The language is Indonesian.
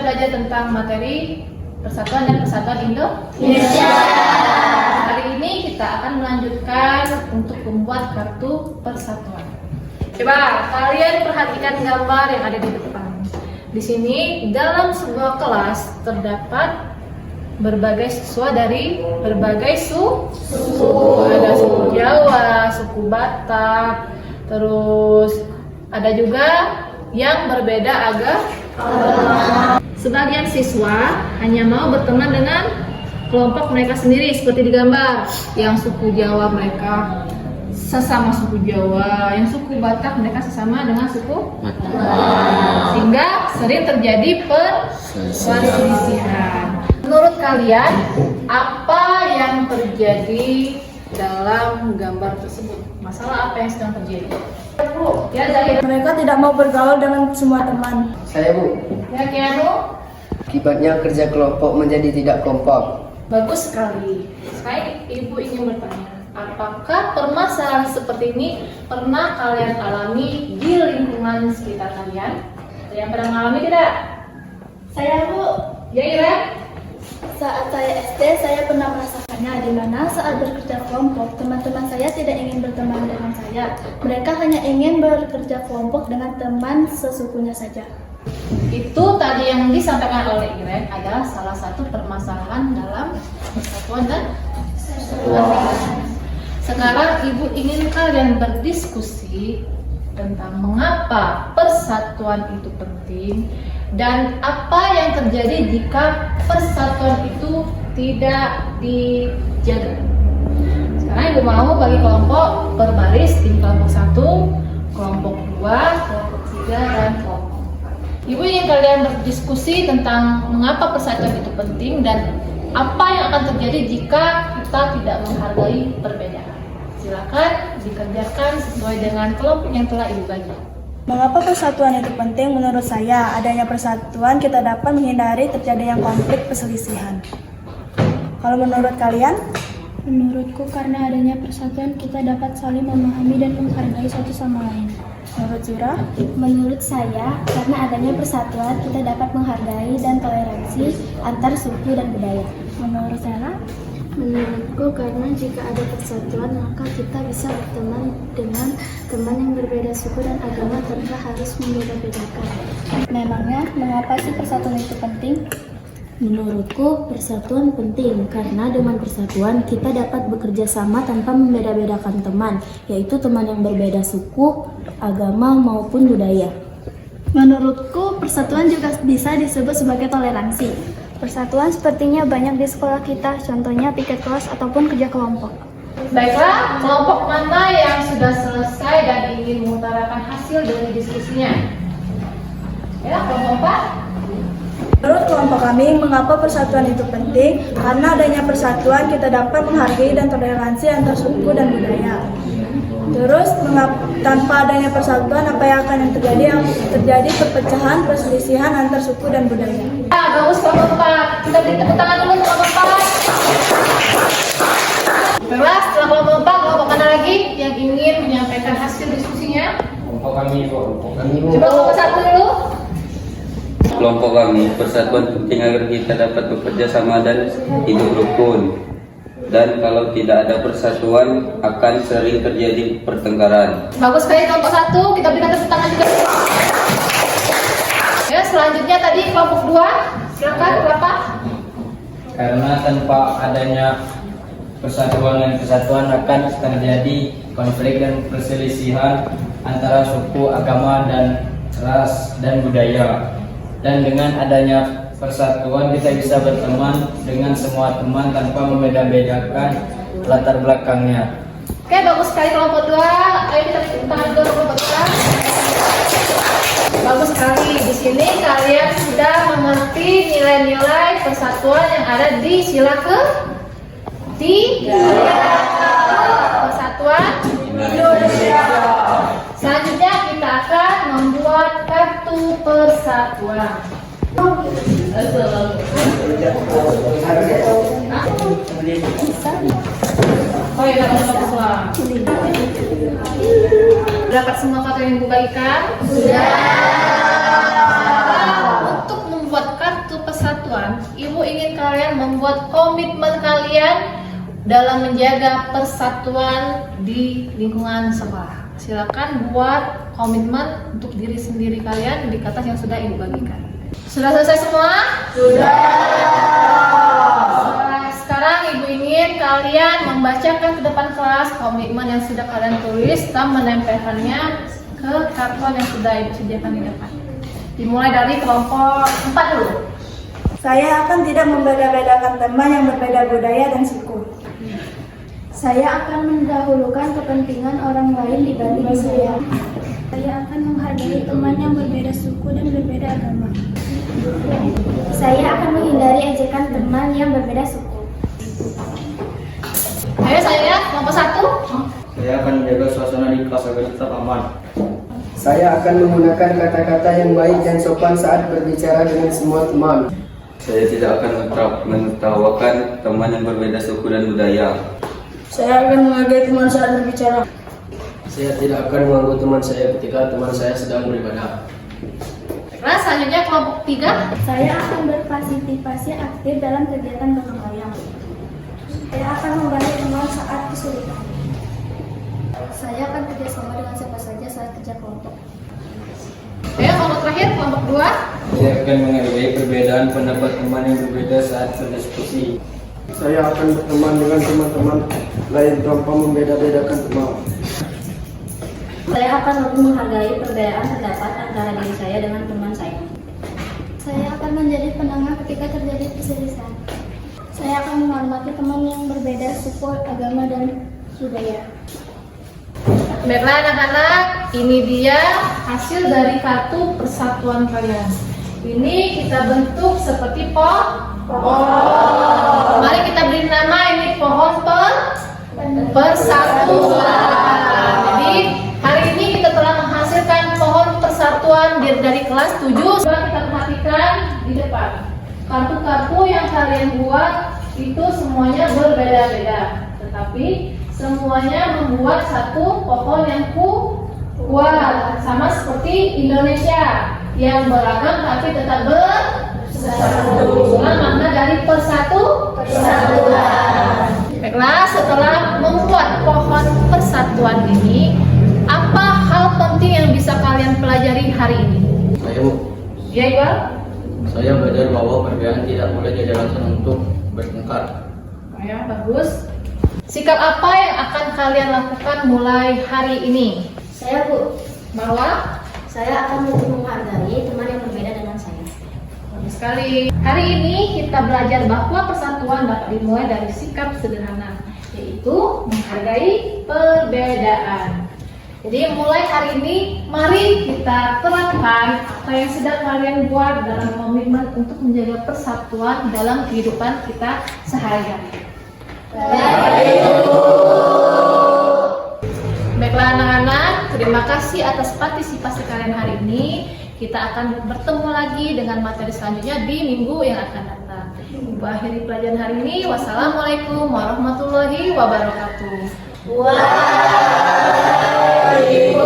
belajar tentang materi Persatuan dan Kesatuan Indonesia. Hari ini kita akan melanjutkan untuk membuat kartu persatuan. Coba kalian perhatikan gambar yang ada di depan. Di sini dalam sebuah kelas terdapat berbagai siswa dari berbagai suku. Ada suku Jawa, suku Batak, terus ada juga yang berbeda agama. Sebagian siswa hanya mau berteman dengan kelompok mereka sendiri seperti di gambar. Yang suku Jawa mereka sesama suku Jawa, yang suku Batak mereka sesama dengan suku Batak. Sehingga sering terjadi perselisihan. Menurut kalian, apa yang terjadi dalam gambar tersebut? Masalah apa yang sedang terjadi? Bu, ya Zahir. Mereka tidak mau bergaul dengan semua teman. Saya, Bu. Ya Kianu. Akibatnya kerja kelompok menjadi tidak kompak. Bagus sekali. Sekarang Ibu ingin bertanya, apakah permasalahan seperti ini pernah kalian alami di lingkungan sekitar kalian? Ada yang pernah mengalami tidak? Saya, Bu. Ya Ira? Saat saya SD, saya pernah merasakannya, di mana saat bekerja kelompok, teman-teman saya tidak ingin berteman dengan saya. Mereka hanya ingin bekerja kelompok dengan teman sesukunya saja. Itu tadi yang disampaikan oleh Iren adalah salah satu permasalahan dalam persatuan dan kesatuan. Sekarang Ibu ingin kalian berdiskusi tentang mengapa persatuan itu penting dan apa yang terjadi jika persatuan itu tidak dijaga. Sekarang Ibu mau bagi kelompok berbaris, tim kelompok 1, kelompok 2, kelompok 3, dan kelompok 4. Ibu ingin kalian berdiskusi tentang mengapa persatuan itu penting dan apa yang akan terjadi jika kita tidak menghargai perbedaan. Silakan dikerjakan sesuai dengan kelompok yang telah Ibu bagi. Mengapa persatuan itu penting? Menurut saya, adanya persatuan kita dapat menghindari terjadinya konflik perselisihan. Kalau menurut kalian? Menurutku, karena adanya persatuan kita dapat saling memahami dan menghargai satu sama lain. Menurut Zura? Menurut saya, karena adanya persatuan kita dapat menghargai dan toleransi antar suku dan budaya. Menurut Sela? Menurutku, karena jika ada persatuan maka kita bisa berteman dengan teman yang berbeda suku dan agama tanpa harus membeda-bedakan. Memangnya, mengapa sih persatuan itu penting? Menurutku, persatuan penting karena dengan persatuan kita dapat bekerja sama tanpa membeda-bedakan teman, yaitu teman yang berbeda suku, agama maupun budaya. Menurutku, persatuan juga bisa disebut sebagai toleransi. Persatuan sepertinya banyak di sekolah kita, contohnya piket kelas ataupun kerja kelompok. Baiklah, kelompok mana yang sudah selesai dan ingin mengutarakan hasil dari diskusinya? Ya, kelompok 4. Menurut kelompok kami, mengapa persatuan itu penting? Karena adanya persatuan kita dapat menghargai dan toleransi antar suku dan budaya. Terus, tanpa adanya persatuan, apa yang akan terjadi? Yang terjadi perpecahan, perselisihan antar suku dan budaya. Bagus kelompok 4. Kita beri tepuk tangan dulu kelompok 4. Baiklah, setelah kelompok 4, kelompok mana lagi yang ingin menyampaikan hasil diskusinya? Kelompok kami, Bu. Coba kelompok 1 dulu. Kelompok kami, persatuan penting agar kita dapat bekerja sama dan hidup rukun. Dan kalau tidak ada persatuan, akan sering terjadi pertengkaran. Bagus sekali kelompok 1, kita berikan tepuk tangan juga. Ya, selanjutnya tadi kelompok 2, silakan kenapa? Karena tanpa adanya persatuan dan kesatuan akan terjadi konflik dan perselisihan antara suku, agama, dan ras dan budaya. Dan dengan adanya persatuan kita bisa berteman dengan semua teman tanpa membeda-bedakan latar belakangnya. Oke, bagus sekali kelompok 2. Ayo kita tepuk tangan dulu kelompok 2. Bagus sekali. Di sini kalian sudah mengerti nilai-nilai persatuan yang ada di sila ke-3. Persatuan Indonesia. Selanjutnya kita akan membuat kartu persatuan. Oh iya, dapat semua. Dapat semua kartu yang Ibu bagikan? Sudah. Untuk membuat kartu persatuan, Ibu ingin kalian membuat komitmen kalian dalam menjaga persatuan di lingkungan sekolah. Silakan buat komitmen untuk diri sendiri kalian di kertas yang sudah Ibu bagikan. Sudah selesai semua? Sudah. Sekarang Ibu ingin kalian membacakan ke depan kelas komitmen yang sudah kalian tulis dan menempelkannya ke karton yang sudah Ibu sediakan di depan. Dimulai dari kelompok 4 dulu. Saya akan tidak membeda-bedakan teman yang berbeda budaya dan suku. Saya akan mendahulukan kepentingan orang lain dibanding saya. Saya akan menghargai teman yang berbeda suku dan berbeda agama. Saya akan menghindari ejekan teman yang berbeda suku. Ayo saya kelompok 1. Saya akan menjaga suasana di kelas agar tetap aman. Saya akan menggunakan kata-kata yang baik dan sopan saat berbicara dengan semua teman. Saya tidak akan menertawakan teman yang berbeda suku dan budaya. Saya akan menghargai teman saat berbicara. Saya tidak akan mengganggu teman saya ketika teman saya sedang beribadah. Baiklah, selanjutnya kelompok 3. Saya akan berpartisipasi aktif dalam kegiatan gotong royong. Saya akan membantu teman saat kesulitan. Saya akan kerjasama dengan siapa saja saat kerja kelompok. Ayo kelompok terakhir, kelompok 2. Saya akan menghargai perbedaan pendapat teman yang berbeda saat berdiskusi. Saya akan berteman dengan teman-teman lain tanpa membeda-bedakan teman. Saya akan lebih menghargai perbedaan pendapat antara diri saya dengan teman saya. Saya akan menjadi penengah ketika terjadi perselisihan. Saya akan menghormati teman yang berbeda suku, agama, dan budaya. Baiklah anak-anak, ini dia hasil dari kartu persatuan kalian. Ini kita bentuk seperti pohon. Mari kita beri nama ini pohon persatuan. Jadi hari ini kita telah menghasilkan pohon persatuan dari kelas 7. Coba kita perhatikan di depan. Kartu-kartu yang kalian buat itu semuanya berbeda-beda, tetapi semuanya membuat satu pohon yang kuat, sama seperti Indonesia yang beragam tapi tetap bersatu. Itulah makna dari persatuan. Baiklah, setelah membuat pohon persatuan ini, apa hal penting yang bisa kalian pelajari hari ini? Ya, Iqbal? Saya belajar bahwa perbedaan tidak boleh jadi alasan untuk bertengkar. Ya, bagus. Sikap apa yang akan kalian lakukan mulai hari ini? Saya, Bu. Marwa? Saya akan lebih menghargai teman yang berbeda dengan saya. Bagus sekali. Hari ini kita belajar bahwa persatuan dapat dimulai dari sikap sederhana, yaitu menghargai perbedaan. Jadi mulai hari ini, mari kita terapkan apa yang sudah kalian buat dalam komitmen untuk menjaga persatuan dalam kehidupan kita sehari-hari. Baiklah anak-anak, terima kasih atas partisipasi kalian hari ini. Kita akan bertemu lagi dengan materi selanjutnya di minggu yang akan datang. Ibu akhiri pelajaran hari ini. Wassalamualaikum warahmatullahi wabarakatuh. Waalaikumsalam.